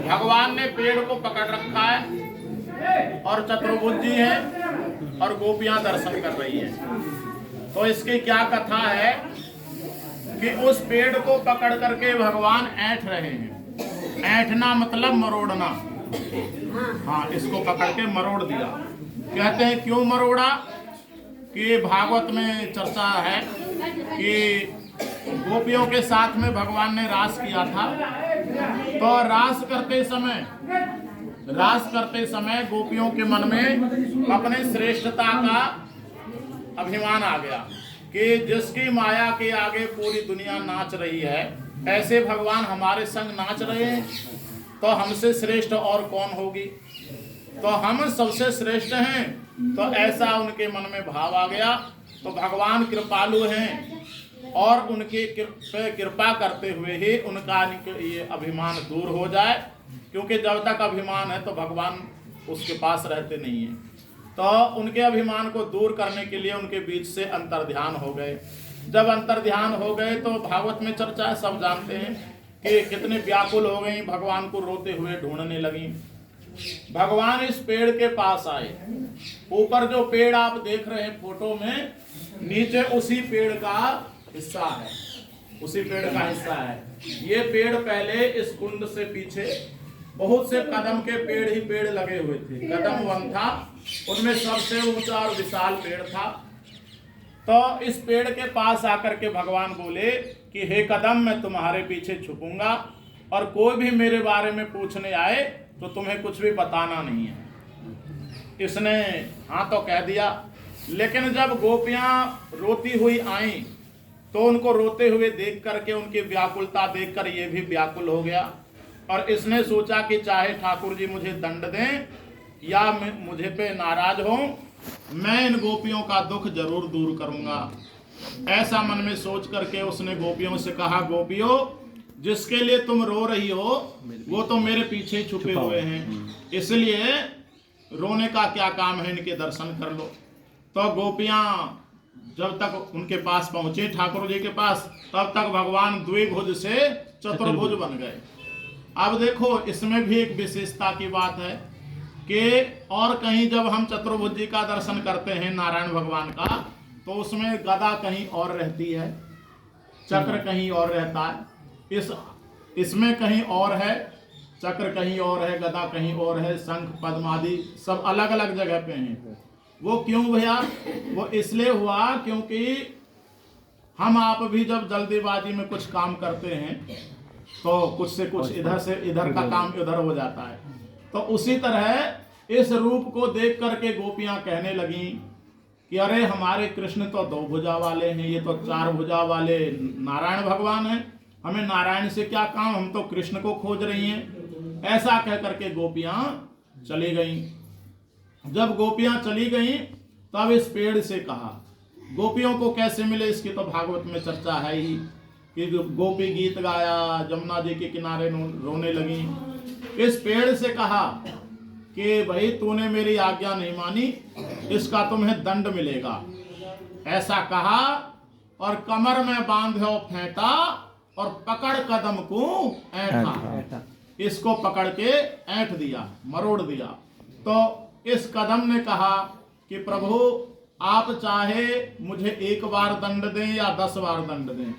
भगवान ने पेड़ को पकड़ रखा है और चतुर्भुजी है और गोपियां दर्शन कर रही हैं। तो इसकी क्या कथा है कि उस पेड़ को पकड़ करके भगवान ऐंठ रहे हैं। ऐंठना मतलब मरोड़ना। हाँ, इसको पकड़ के मरोड़ दिया। कहते हैं क्यों मरोड़ा कि भागवत में चर्चा है कि गोपियों के साथ में भगवान ने रास किया था। तो रास करते समय गोपियों के मन में अपने श्रेष्ठता का अभिमान आ गया कि जिसकी माया के आगे पूरी दुनिया नाच रही है, ऐसे भगवान हमारे संग नाच रहे हैं, तो हमसे श्रेष्ठ और कौन होगी, तो हम सबसे श्रेष्ठ हैं। तो ऐसा उनके मन में भाव आ गया। तो भगवान कृपालु हैं और उनके कृपा करते हुए ही उनका ये अभिमान दूर हो जाए, क्योंकि जब तक अभिमान है तो भगवान उसके पास रहते नहीं हैं। तो उनके अभिमान को दूर करने के लिए उनके बीच से अंतर्ध्यान हो गए। जब अंतर्ध्यान हो गए तो भागवत में चर्चा है, सब जानते हैं कि कितने व्याकुल हो गई, भगवान को रोते हुए ढूंढने लगी। भगवान इस पेड़ के पास आए। ऊपर जो पेड़ आप देख रहे हैं फोटो में, नीचे उसी पेड़ का हिस्सा है, उसी पेड़ का हिस्सा है। ये पेड़ पहले इस कुंड से पीछे बहुत से कदम के पेड़ ही पेड़ लगे हुए थे। कदम वन था, उनमें सबसे ऊंचा और विशाल पेड़ था। तो इस पेड़ के पास आकर के भगवान बोले कि हे कदम, मैं तुम्हारे पीछे छुपूंगा और कोई भी मेरे बारे में पूछने आए तो तुम्हें कुछ भी बताना नहीं है। इसने हाँ तो कह दिया। लेकिन जब गोपियां रोती हुई आईं तो उनको रोते हुए देख करके, उनकी व्याकुलता देखकर ये भी व्याकुल हो गया और इसने सोचा कि चाहे ठाकुर जी मुझे दंड दें या मुझे पे नाराज हो, मैं इन गोपियों का दुख जरूर दूर करूंगा। ऐसा मन में सोच करके उसने गोपियों से कहा, गोपियों, जिसके लिए तुम रो रही हो वो तो मेरे पीछे छुपे हुए हैं, इसलिए रोने का क्या काम है, इनके दर्शन कर लो। तो गोपियां जब तक उनके पास पहुंचे, ठाकुर जी के पास, तब तक भगवान द्विभुज से चतुर्भुज बन गए। अब देखो, इसमें भी एक विशेषता की बात है कि और कहीं जब हम चतुर्भुज का दर्शन करते हैं नारायण भगवान का, तो उसमें गदा कहीं और रहती है, चक्र कहीं और रहता है। इसमें कहीं और है, चक्र कहीं और है, गदा कहीं और है, शंख पद्म आदि सब अलग अलग जगह पे हैं। वो क्यों भैया? वो इसलिए हुआ क्योंकि हम आप भी जब जल्दीबाजी में कुछ काम करते हैं तो कुछ से कुछ इधर से इधर का काम इधर हो जाता है। तो उसी तरह इस रूप को देख करके गोपियां कहने लगी कि अरे हमारे कृष्ण तो 2 भुजा वाले हैं, ये तो 4 भुजा वाले नारायण भगवान हैं, हमें नारायण से क्या काम, हम तो कृष्ण को खोज रही हैं। ऐसा कह करके गोपियां चली गईं। जब गोपियां चली गईं तब इस पेड़ से कहा, गोपियों को कैसे मिले इसकी तो भागवत में चर्चा है ही कि गोपी गीत गाया, जमुना जी के किनारे रोने लगी। इस पेड़ से कहा कि भाई तूने मेरी आज्ञा नहीं मानी, इसका तुम्हें दंड मिलेगा। ऐसा कहा और कमर में बांधो फेंटा और पकड़ कदम को ऐंठा। इसको पकड़ के ऐंठ दिया, मरोड़ दिया। तो इस कदम ने कहा कि प्रभु, आप चाहे मुझे 1 बार दंड दें या 10 बार दंड दें,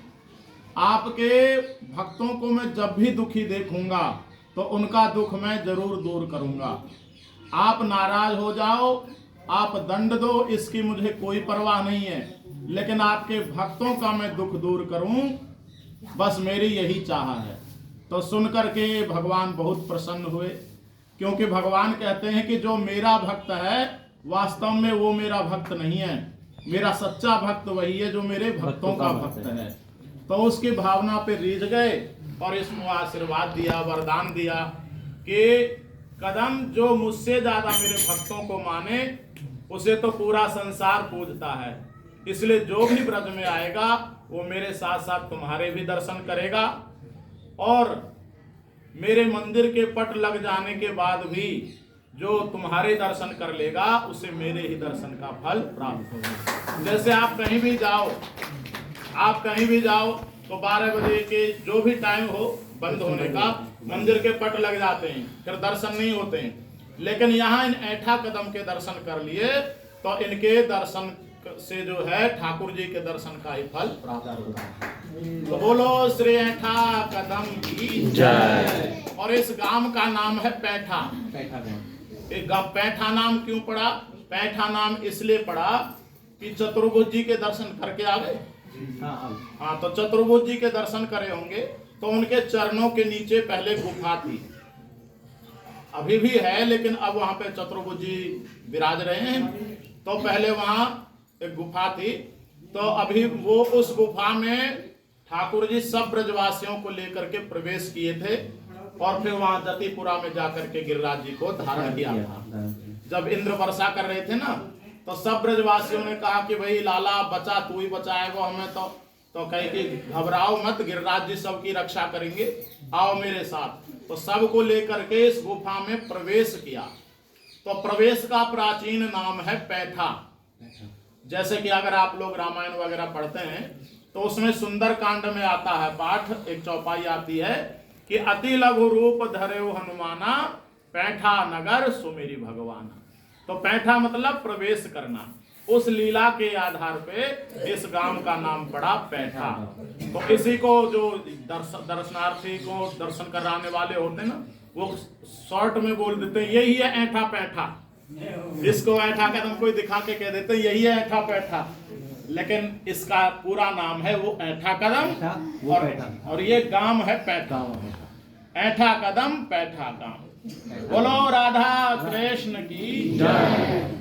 आपके भक्तों को मैं जब भी दुखी देखूंगा तो उनका दुख मैं जरूर दूर करूंगा। आप नाराज हो जाओ, आप दंड दो, इसकी मुझे कोई परवाह नहीं है, लेकिन आपके भक्तों का मैं दुख दूर करूं, बस मेरी यही चाह है। तो सुनकर के भगवान बहुत प्रसन्न हुए, क्योंकि भगवान कहते हैं कि जो मेरा भक्त है वास्तव में वो मेरा भक्त नहीं है, मेरा सच्चा भक्त वही है जो मेरे भक्तों का भक्त है। तो उसकी भावना पे रीझ गए और इसको आशीर्वाद दिया, वरदान दिया कि कदम जो मुझसे ज्यादा मेरे भक्तों को माने उसे तो पूरा संसार पूजता है, इसलिए जो भी ब्रज में आएगा वो मेरे साथ साथ तुम्हारे भी दर्शन करेगा और मेरे मंदिर के पट लग जाने के बाद भी जो तुम्हारे दर्शन कर लेगा उसे मेरे ही दर्शन का फल प्राप्त होगा। जैसे आप कहीं भी जाओ तो 12 बजे के जो भी टाइम हो बंद होने का, मंदिर के पट लग जाते हैं, फिर दर्शन नहीं होते हैं। लेकिन यहाँ इन ऐठा कदम के दर्शन कर लिए तो इनके दर्शन से जो है ठाकुर जी के दर्शन का ही फल प्राप्त होता है। तो बोलो श्री ऐठा कदम की जय। और इस गांव का नाम है पैठा। पैठा नाम क्यों पड़ा? पैठा नाम इसलिए पड़ा कि चतुर्भुज जी के दर्शन करके आ गए। हाँ, तो चतुर्भुज जी के दर्शन करे होंगे तो उनके चरणों के नीचे पहले गुफा थी, अभी भी है, लेकिन अब वहां पे चतुर्भुज जी विराज रहे हैं। तो पहले वहां एक गुफा थी, तो अभी वो उस गुफा में ठाकुर जी सब ब्रजवासियों को लेकर के प्रवेश किए थे और फिर वहां जतिपुरा में जाकर के गिरिराज जी को धारण किया था। जब इंद्र वर्षा कर रहे थे ना, तो सब ब्रजवासियों ने कहा कि भाई लाला बचा, तू ही बचाएगा हमें। तो कहे कि घबराओ मत, गिरिराज जी सबकी रक्षा करेंगे, आओ मेरे साथ। तो सबको लेकर के इस गुफा में प्रवेश किया। तो प्रवेश का प्राचीन नाम है पैठा। जैसे कि अगर आप लोग रामायण वगैरह पढ़ते हैं तो उसमें सुंदर कांड में आता है पाठ, एक चौपाई आती है कि अति लघु रूप धरेउ हनुमाना, पैठा नगर सुमेरी भगवाना। तो पैठा मतलब प्रवेश करना। उस लीला के आधार पे इस गांव का नाम पड़ा पैठा। तो इसी को जो दर्शनार्थी को दर्शन कराने वाले होते हैं ना, वो शॉर्ट में बोल देते हैं यही है ऐठा पैठा। इसको ऐठा कदम कोई दिखा के कह देते हैं यही है ऐठा पैठा, लेकिन इसका पूरा नाम है वो ऐठा कदम और ये गांव है पैठा। ऐठा कदम पैठा गांव। बोलो राधा कृष्ण की जय।